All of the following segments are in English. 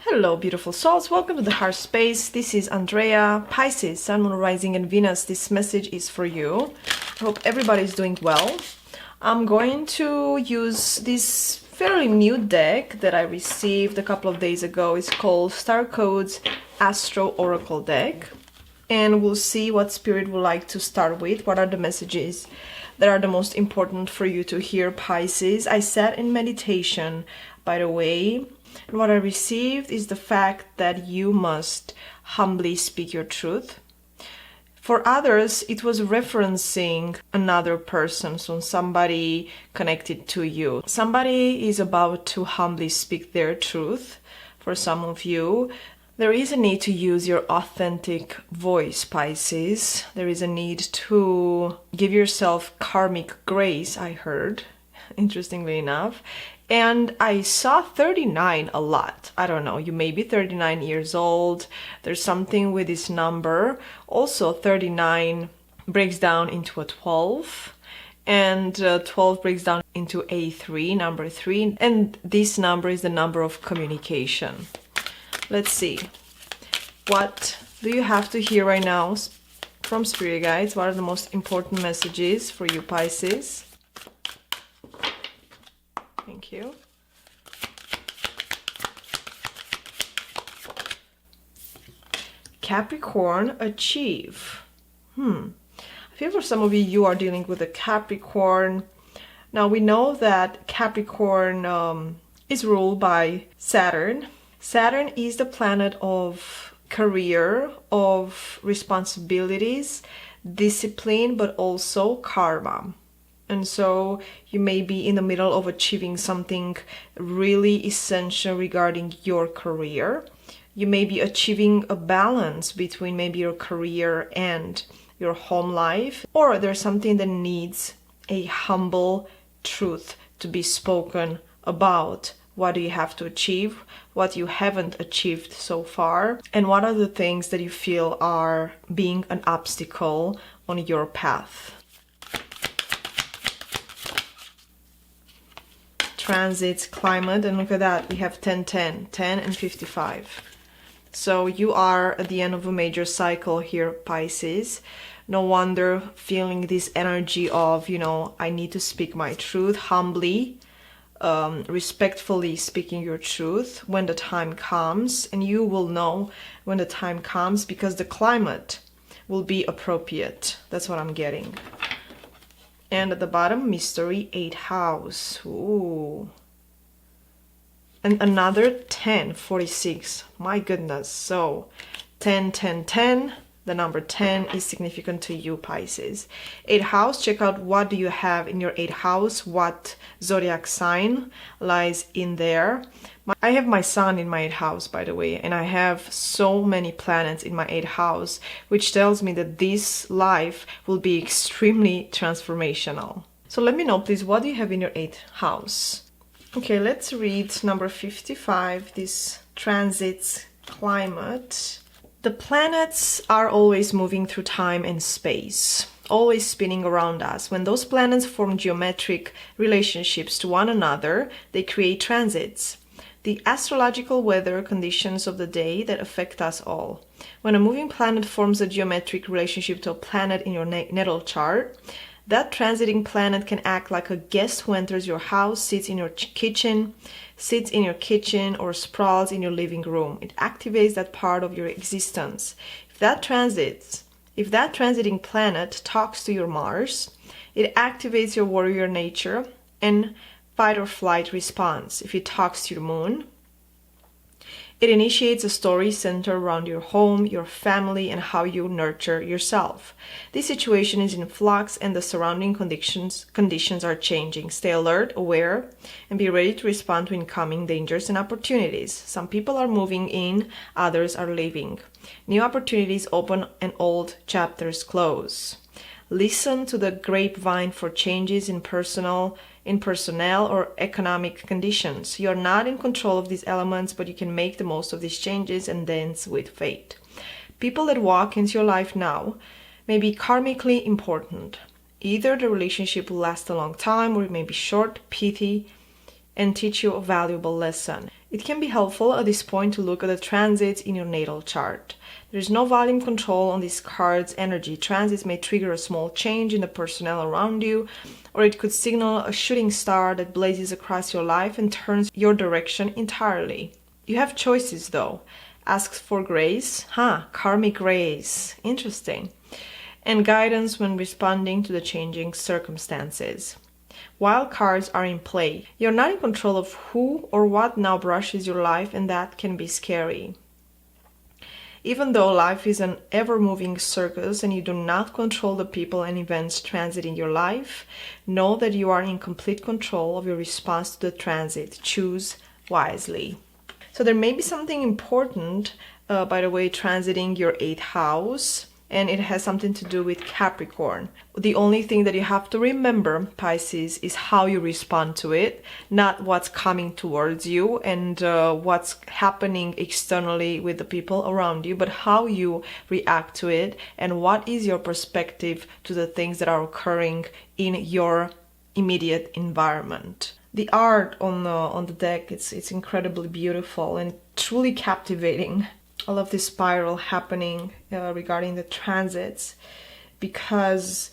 Hello, beautiful souls. Welcome to the Heart Space. This is Andrea, Pisces, Sun, Moon, Rising, and Venus. This message is for you. I hope everybody is doing well. I'm going to use this fairly new deck that I received a couple of days ago. It's called Star Codes Astro Oracle deck. And we'll see what Spirit would like to start with. What are the messages that are the most important for you to hear, Pisces? I sat in meditation, by the way. And what I received is the fact that you must humbly speak your truth. For others, it was referencing another person, so somebody connected to you. Somebody is about to humbly speak their truth. For some of you, there is a need to use your authentic voice, Pisces. There is a need to give yourself karmic grace, I heard, interestingly enough. And I saw 39 a lot. I don't know, you may be 39 years old. There's something with this number. Also, 39 breaks down into a 12. And 12 breaks down into A3, number 3. And this number is the number of communication. Let's see. What do you have to hear right now from Spirit Guides? What are the most important messages for you, Pisces? Thank you. Capricorn, achieve. I feel for some of you, you are dealing with a Capricorn. Now we know that Capricorn is ruled by Saturn. Saturn is the planet of career, of responsibilities, discipline, but also karma. And so you may be in the middle of achieving something really essential regarding your career. You may be achieving a balance between maybe your career and your home life, or there's something that needs a humble truth to be spoken about. What do you have to achieve? What you haven't achieved so far? And what are the things that you feel are being an obstacle on your path? Transits, climate, and look at that, we have 10, 10, 10 and 55. So you are at the end of a major cycle here, Pisces. No wonder feeling this energy of, I need to speak my truth humbly, respectfully speaking your truth when the time comes. And you will know when the time comes because the climate will be appropriate. That's what I'm getting. And at the bottom, mystery, 8th house. Ooh. And another 10, 46. My goodness. So 10, 10, 10. The number 10 is significant to you, Pisces. 8th house, check out what do you have in your 8th house. What zodiac sign lies in there. I have my sun in my 8th house, by the way, and I have so many planets in my 8th house, which tells me that this life will be extremely transformational. So let me know, please, what do you have in your 8th house? Okay, let's read number 55, this transits, climate. The planets are always moving through time and space, always spinning around us. When those planets form geometric relationships to one another, they create transits, the astrological weather conditions of the day that affect us all. When a moving planet forms a geometric relationship to a planet in your natal chart, that transiting planet can act like a guest who enters your house, sits in your kitchen, or sprawls in your living room. It activates that part of your existence. If that transiting planet talks to your Mars, it activates your warrior nature and fight or flight response. If it talks to your Moon, it initiates a story centered around your home, your family, and how you nurture yourself. This situation is in flux and the surrounding conditions are changing. Stay alert, aware, and be ready to respond to incoming dangers and opportunities. Some people are moving in, others are leaving. New opportunities open and old chapters close. Listen to the grapevine for changes in personnel or economic conditions. You're not in control of these elements, but you can make the most of these changes and dance with fate. People that walk into your life now may be karmically important. Either the relationship will last a long time or it may be short, pithy, and teach you a valuable lesson. It can be helpful at this point to look at the transits in your natal chart. There is no volume control on these cards' energy. Transits may trigger a small change in the personnel around you, or it could signal a shooting star that blazes across your life and turns your direction entirely. You have choices though. Ask for grace. Karmic grace. Interesting. And guidance when responding to the changing circumstances. Wild cards are in play. You're not in control of who or what now brushes your life, and that can be scary. Even though life is an ever-moving circus and you do not control the people and events transiting your life, know that you are in complete control of your response to the transit. Choose wisely. So there may be something important, by the way, transiting your 8th house, and it has something to do with Capricorn. The only thing that you have to remember, Pisces, is how you respond to it, not what's coming towards you and what's happening externally with the people around you, but how you react to it and what is your perspective to the things that are occurring in your immediate environment. The art on the deck, it's incredibly beautiful and truly captivating. I love this spiral happening regarding the transits, because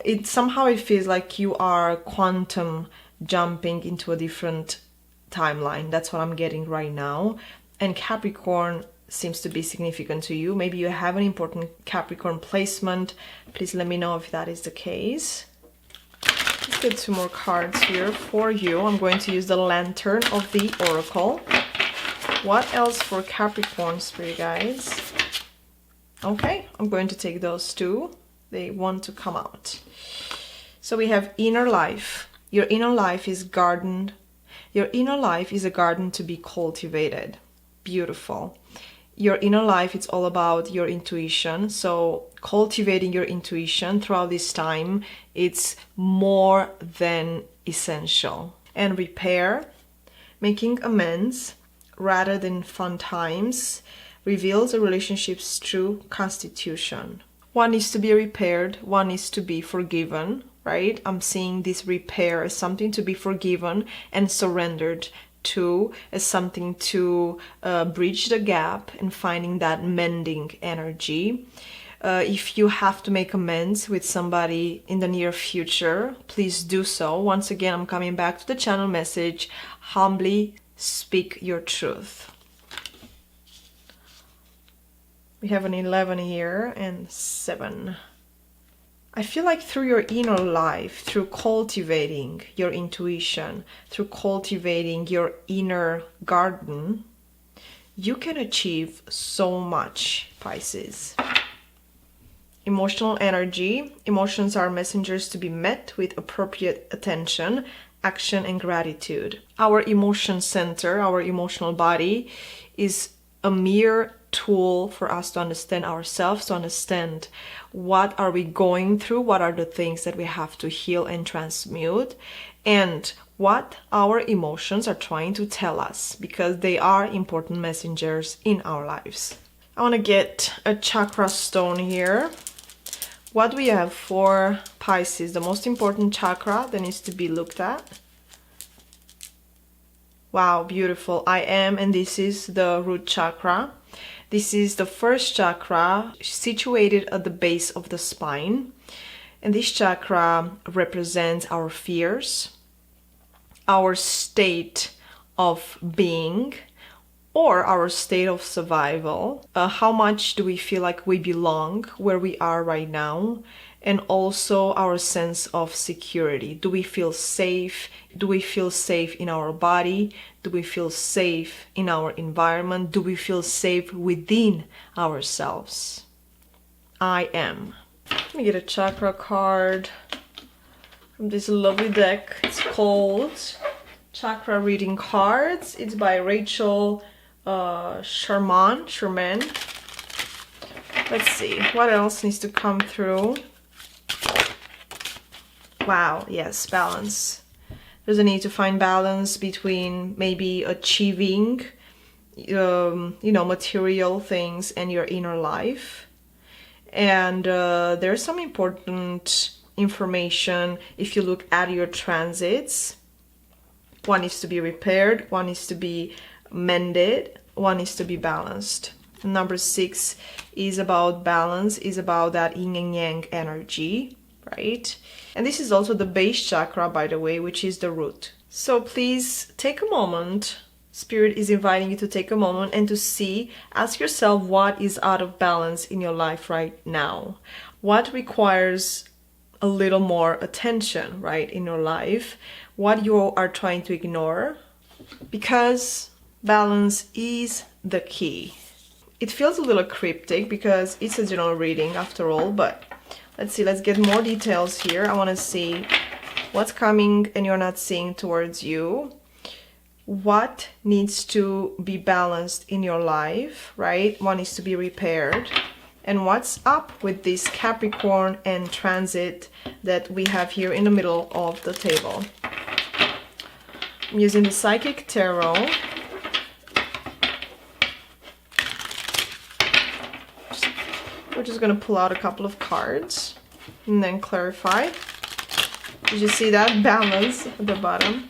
it feels like you are quantum jumping into a different timeline. That's what I'm getting right now. And Capricorn seems to be significant to you. Maybe you have an important Capricorn placement. Please let me know if that is the case. Let's get 2 more cards here for you. I'm going to use the Lantern of the Oracle. What else for Capricorn, spirit guides? Okay, I'm going to take those 2. They want to come out. So we have inner life. Your inner life is gardened. Your inner life is a garden to be cultivated. Beautiful. Your inner life, it's all about your intuition. So cultivating your intuition throughout this time, it's more than essential. And repair, making amends, rather than fun times, reveals a relationship's true constitution. One needs to be repaired, one needs to be forgiven, right? I'm seeing this repair as something to be forgiven and surrendered to, as something to bridge the gap and finding that mending energy. If you have to make amends with somebody in the near future, please do so. Once again, I'm coming back to the channel message, humbly speak your truth. We have an 11 here and 7. I feel like through your inner life, through cultivating your intuition, through cultivating your inner garden, you can achieve so much, Pisces. Emotional energy. Emotions are messengers to be met with appropriate attention, action, and gratitude. Our emotion center, our emotional body, is a mere tool for us to understand ourselves, to understand what are we going through, what are the things that we have to heal and transmute, and what our emotions are trying to tell us, because they are important messengers in our lives. I want to get a chakra stone here. What do we have for Pisces? The most important chakra that needs to be looked at. Wow, beautiful. I am, and this is the root chakra. This is the first chakra situated at the base of the spine. And this chakra represents our fears, our state of being, or our state of survival. How much do we feel like we belong where we are right now? And also our sense of security. Do we feel safe? Do we feel safe in our body? Do we feel safe in our environment? Do we feel safe within ourselves? I am. Let me get a chakra card from this lovely deck. It's called Chakra Reading Cards. It's by Rachel Sherman. Let's see, what else needs to come through? Wow, yes, balance. There's a need to find balance between maybe achieving, material things and your inner life. And there's some important information if you look at your transits. One needs to be repaired, one needs to be mended, one needs to be balanced. Number 6 is about balance, is about that yin and yang energy, right? And this is also the base chakra, by the way, which is the root. So please take a moment. Spirit is inviting you to take a moment and to see, ask yourself what is out of balance in your life right now. What requires a little more attention, right, in your life? What you are trying to ignore? Because balance is the key. It feels a little cryptic because it's a general reading after all, but let's see, let's get more details here. I want to see what's coming and you're not seeing towards you. What needs to be balanced in your life, right? What needs to be repaired. And what's up with this Capricorn and transit that we have here in the middle of the table. I'm using the Psychic Tarot. We're just going to pull out a couple of cards and then clarify. Did you see that balance at the bottom?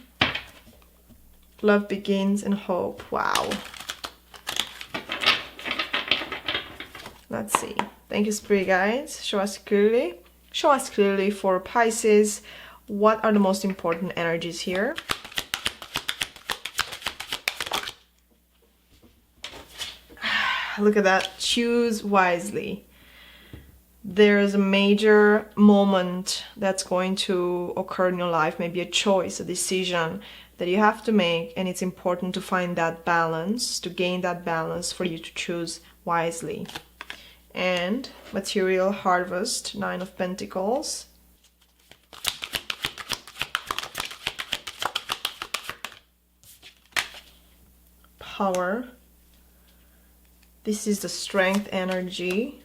Love begins and hope. Wow. Let's see. Thank you, Spirit Guides. Show us clearly. Show us clearly for Pisces. What are the most important energies here? Look at that. Choose wisely. There's a major moment that's going to occur in your life, maybe a choice, a decision that you have to make, and it's important to find that balance, to gain that balance for you to choose wisely. And material harvest, 9 of Pentacles. Power. This is the strength energy.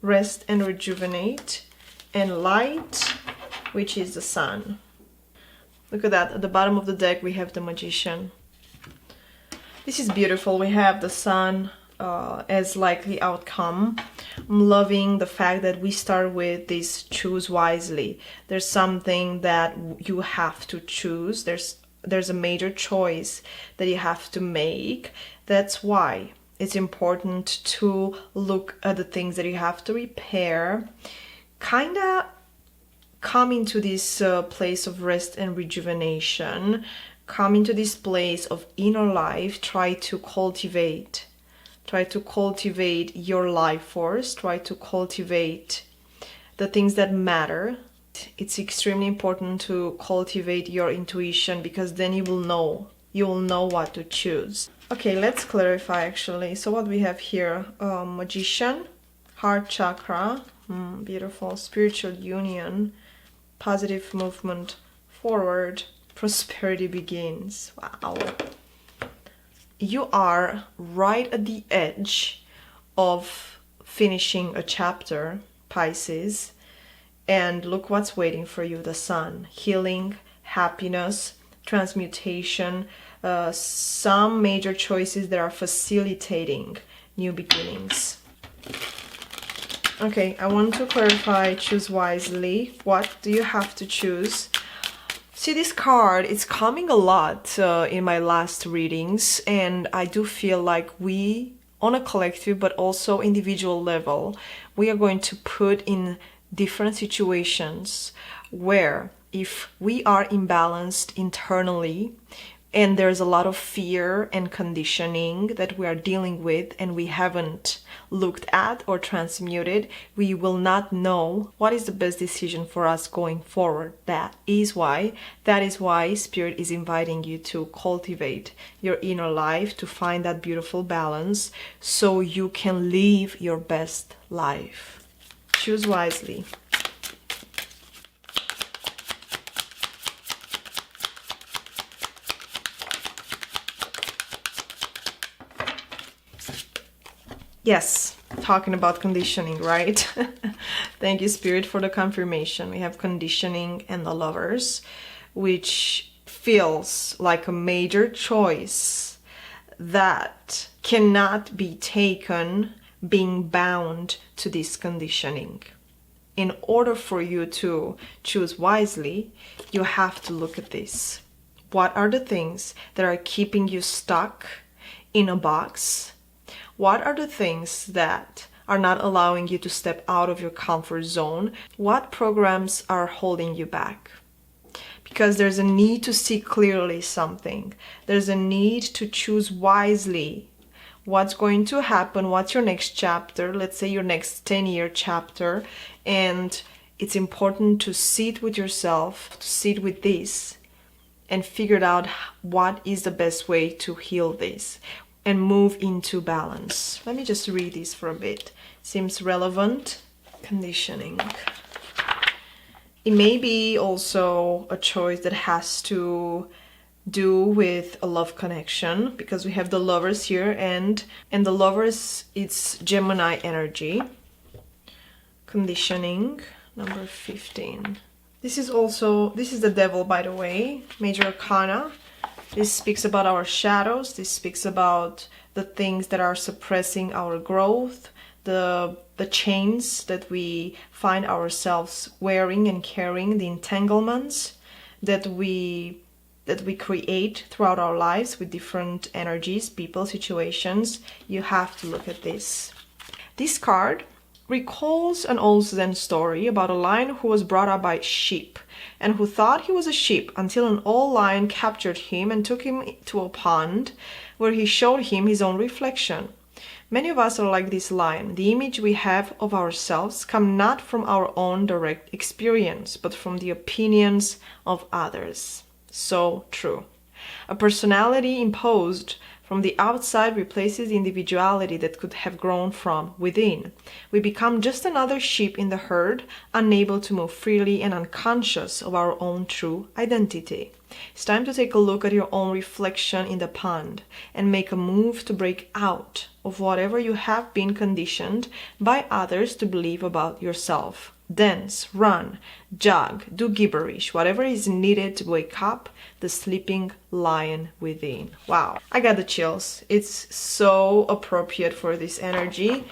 Rest and rejuvenate. And light, which is the sun. Look at that. At the bottom of the deck, we have the Magician. This is beautiful. We have the sun as likely outcome. I'm loving the fact that we start with this choose wisely. There's something that you have to choose. There's a major choice that you have to make. That's why it's important to look at the things that you have to repair. Kind of come into this place of rest and rejuvenation. Come into this place of inner life. Try to cultivate your life force. Try to cultivate the things that matter. It's extremely important to cultivate your intuition, because then you will know what to choose. Okay, let's clarify actually. So what we have here, Magician, heart chakra, beautiful, spiritual union, positive movement forward, prosperity begins. Wow. You are right at the edge of finishing a chapter, Pisces, and look what's waiting for you, the sun. Healing, happiness, transmutation, some major choices that are facilitating new beginnings. Okay, I want to clarify, choose wisely. What do you have to choose? See, this card, it's coming a lot in my last readings, and I do feel like we, on a collective but also individual level, we are going to put in different situations where if we are imbalanced internally and there's a lot of fear and conditioning that we are dealing with and we haven't looked at or transmuted, we will not know what is the best decision for us going forward. That is why Spirit is inviting you to cultivate your inner life, to find that beautiful balance so you can live your best life. Choose wisely. Yes, talking about conditioning, right? Thank you, Spirit, for the confirmation. We have conditioning and the Lovers, which feels like a major choice that cannot be taken being bound to this conditioning. In order for you to choose wisely, you have to look at this. What are the things that are keeping you stuck in a box? What are the things that are not allowing you to step out of your comfort zone? What programs are holding you back? Because there's a need to see clearly something. There's a need to choose wisely what's going to happen, what's your next chapter, let's say your next 10-year chapter. And it's important to sit with yourself, to sit with this and figure out what is the best way to heal this and move into balance. Let me just read this for a bit. Seems relevant. Conditioning. It may be also a choice that has to do with a love connection, because we have the Lovers here, and the Lovers, it's Gemini energy. Conditioning, number 15. This is the Devil, by the way, Major Arcana. This speaks about our shadows. This speaks about the things that are suppressing our growth, the chains that we find ourselves wearing and carrying, the entanglements that we create throughout our lives with different energies, people, situations. You have to look at this. This card recalls an old Zen story about a lion who was brought up by sheep and who thought he was a sheep until an old lion captured him and took him to a pond where he showed him his own reflection. Many of us are like this lion. The image we have of ourselves come not from our own direct experience, but from the opinions of others. So true. A personality imposed from the outside replaces the individuality that could have grown from within. We become just another sheep in the herd, unable to move freely and unconscious of our own true identity. It's time to take a look at your own reflection in the pond and make a move to break out of whatever you have been conditioned by others to believe about yourself. Dance, run, jog, do gibberish, whatever is needed to wake up the sleeping lion within. Wow, I got the chills. It's so appropriate for this energy.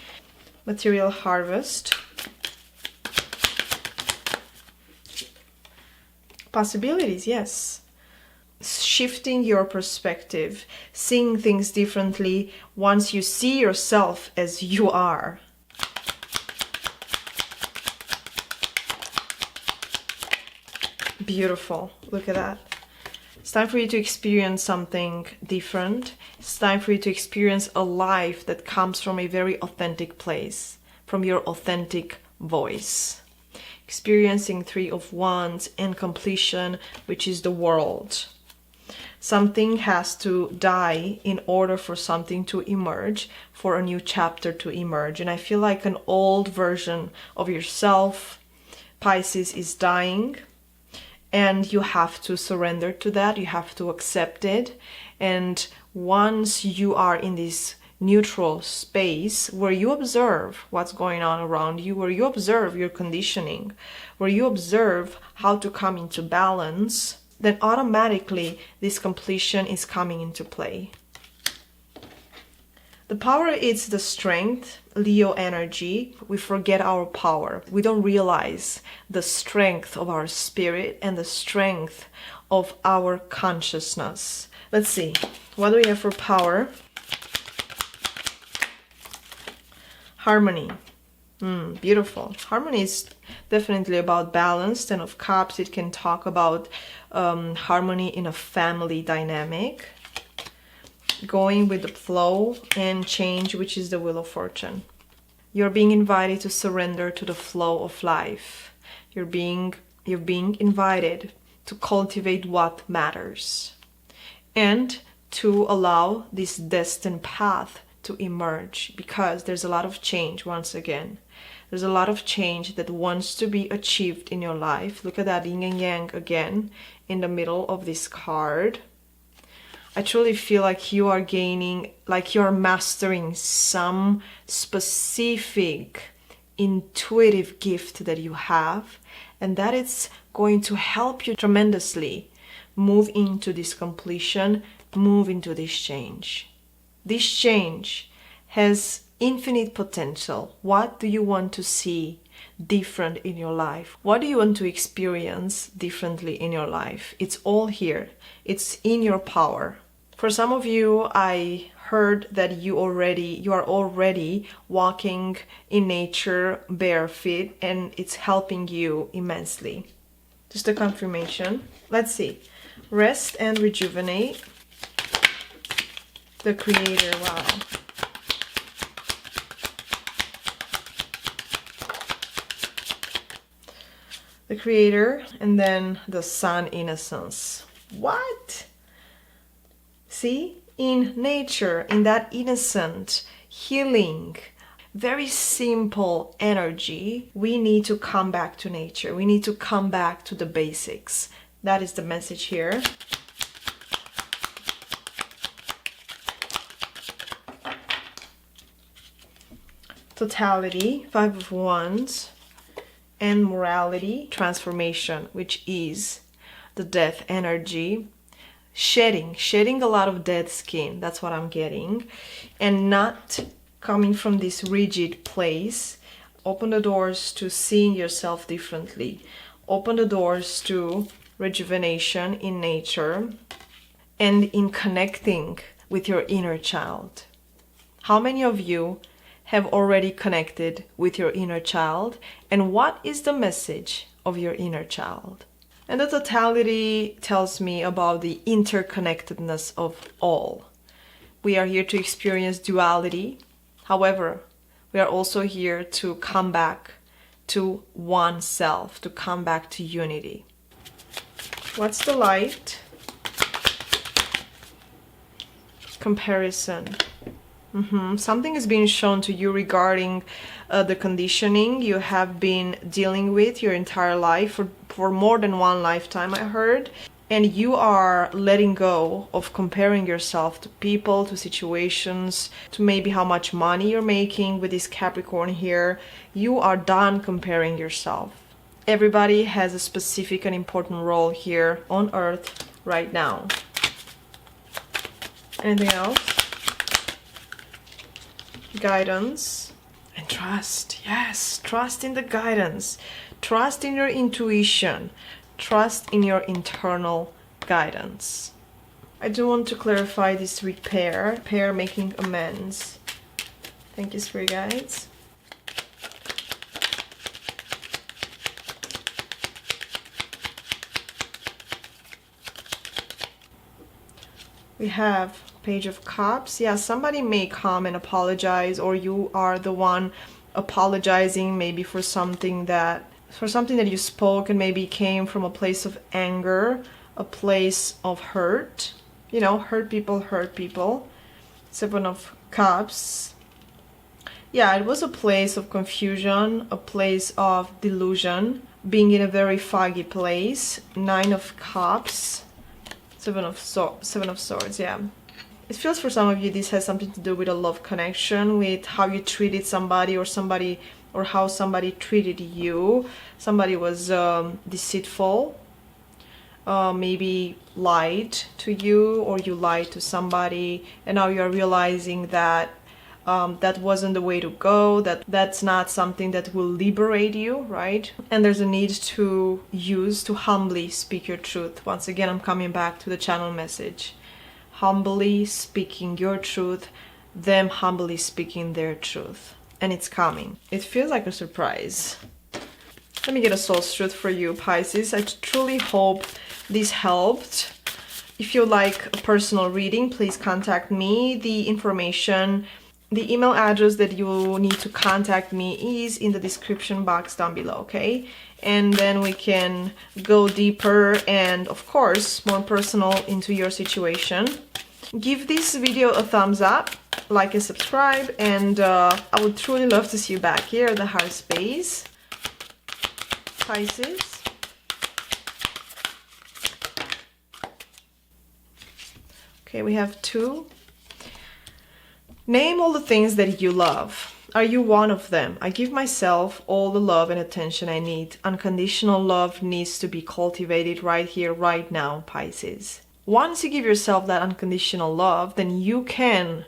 Material harvest. Possibilities, yes. Shifting your perspective, seeing things differently once you see yourself as you are. Beautiful. Look at that. It's time for you to experience something different. It's time for you to experience a life that comes from a very authentic place, from your authentic voice. Experiencing Three of Wands and completion, which is the world. Something has to die in order for something to emerge, for a new chapter to emerge. And I feel like an old version of yourself, Pisces, is dying. And you have to surrender to that. You have to accept it. And once you are in this neutral space where you observe what's going on around you, where you observe your conditioning, where you observe how to come into balance, then automatically this completion is coming into play. The power is the strength, Leo energy. We forget our power. We don't realize the strength of our spirit and the strength of our consciousness. Let's see. What do we have for power? Harmony. Beautiful. Harmony is definitely about balance. Ten of Cups, it can talk about harmony in a family dynamic. Going with the flow, and change, which is the Wheel of Fortune. You're being invited to surrender to the flow of life. You're being invited to cultivate what matters and to allow this destined path to emerge, because there's a lot of change. Once again, there's a lot of change that wants to be achieved in your life. Look at that yin and yang again in the middle of this card. I truly feel like you are gaining, like you're mastering some specific intuitive gift that you have, and that it's going to help you tremendously move into this completion, move into this change. This change has infinite potential. What do you want to see different in your life? What do you want to experience differently in your life? It's all here. It's in your power. For some of you, I heard that you are already walking in nature barefoot, and it's helping you immensely. Just a confirmation. Let's see. Rest and rejuvenate. The Creator, wow. The Creator, and then the Sun, innocence. What? See? In nature, in that innocent, healing, very simple energy, we need to come back to nature. We need to come back to the basics. That is the message here. Totality, Five of Wands, and morality, transformation, which is the death energy. Shedding a lot of dead skin, that's what I'm getting, and not coming from this rigid place. Open the doors to seeing yourself differently. Open the doors to rejuvenation in nature and in connecting with your inner child. How many of you have already connected with your inner child, and what is the message of your inner child? And the totality tells me about the interconnectedness of all. We are here to experience duality. However, we are also here to come back to oneself, to come back to unity. What's the light? Comparison. Something is being shown to you regarding the conditioning you have been dealing with your entire life, for more than one lifetime, I heard. And you are letting go of comparing yourself to people, to situations, to maybe how much money you're making with this Capricorn here. You are done comparing yourself. Everybody has a specific and important role here on Earth right now. Anything else? Guidance and trust. Yes, trust in the guidance. Trust in your intuition. Trust in your internal guidance. I do want to clarify this repair, making amends. Thank you, Spirit Guides. We have Page of Cups. Yeah, somebody may come and apologize, or you are the one apologizing maybe for something that you spoke and maybe came from a place of anger, a place of hurt. You know, hurt people. Seven of Cups. Yeah, it was a place of confusion, a place of delusion, being in a very foggy place. Nine of Cups. Seven of Swords, yeah. It feels for some of you this has something to do with a love connection, with how you treated somebody or how somebody treated you. Somebody was deceitful, maybe lied to you, or you lied to somebody, and now you're realizing that that wasn't the way to go, that's not something that will liberate you, right? And there's a need to humbly speak your truth. Once again, I'm coming back to the channel message. Humbly speaking your truth, them humbly speaking their truth. And it's coming. It feels like a surprise. Let me get a soul's truth for you, Pisces. I truly hope this helped. If you like a personal reading, please contact me. The email address that you need to contact me is in the description box down below, okay? And then we can go deeper and, of course, more personal into your situation. Give this video a thumbs up, like and subscribe, and I would truly love to see you back here at the heart space. Pisces. Okay, we have 2. Name all the things that you love. Are you one of them? I give myself all the love and attention I need. Unconditional love needs to be cultivated right here, right now, Pisces. Once you give yourself that unconditional love, then you can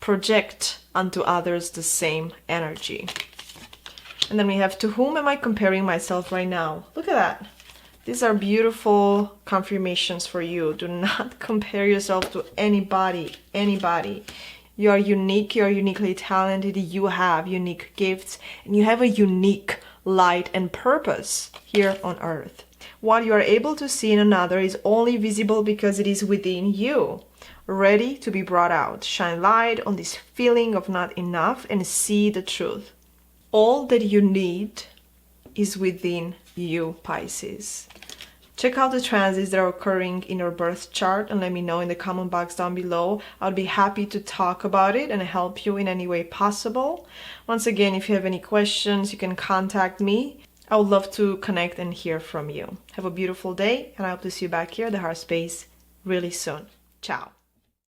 project onto others the same energy. And then we have, to whom am I comparing myself right now? Look at that. These are beautiful confirmations for you. Do not compare yourself to anybody. You are unique, you are uniquely talented, you have unique gifts, and you have a unique light and purpose here on earth. What you are able to see in another is only visible because it is within you, ready to be brought out. Shine light on this feeling of not enough and see the truth. All that you need is within you, Pisces. Check out the transits that are occurring in your birth chart and let me know in the comment box down below. I'll be happy to talk about it and help you in any way possible. Once again, if you have any questions, you can contact me. I would love to connect and hear from you. Have a beautiful day, and I hope to see you back here at the Heart Space really soon. Ciao.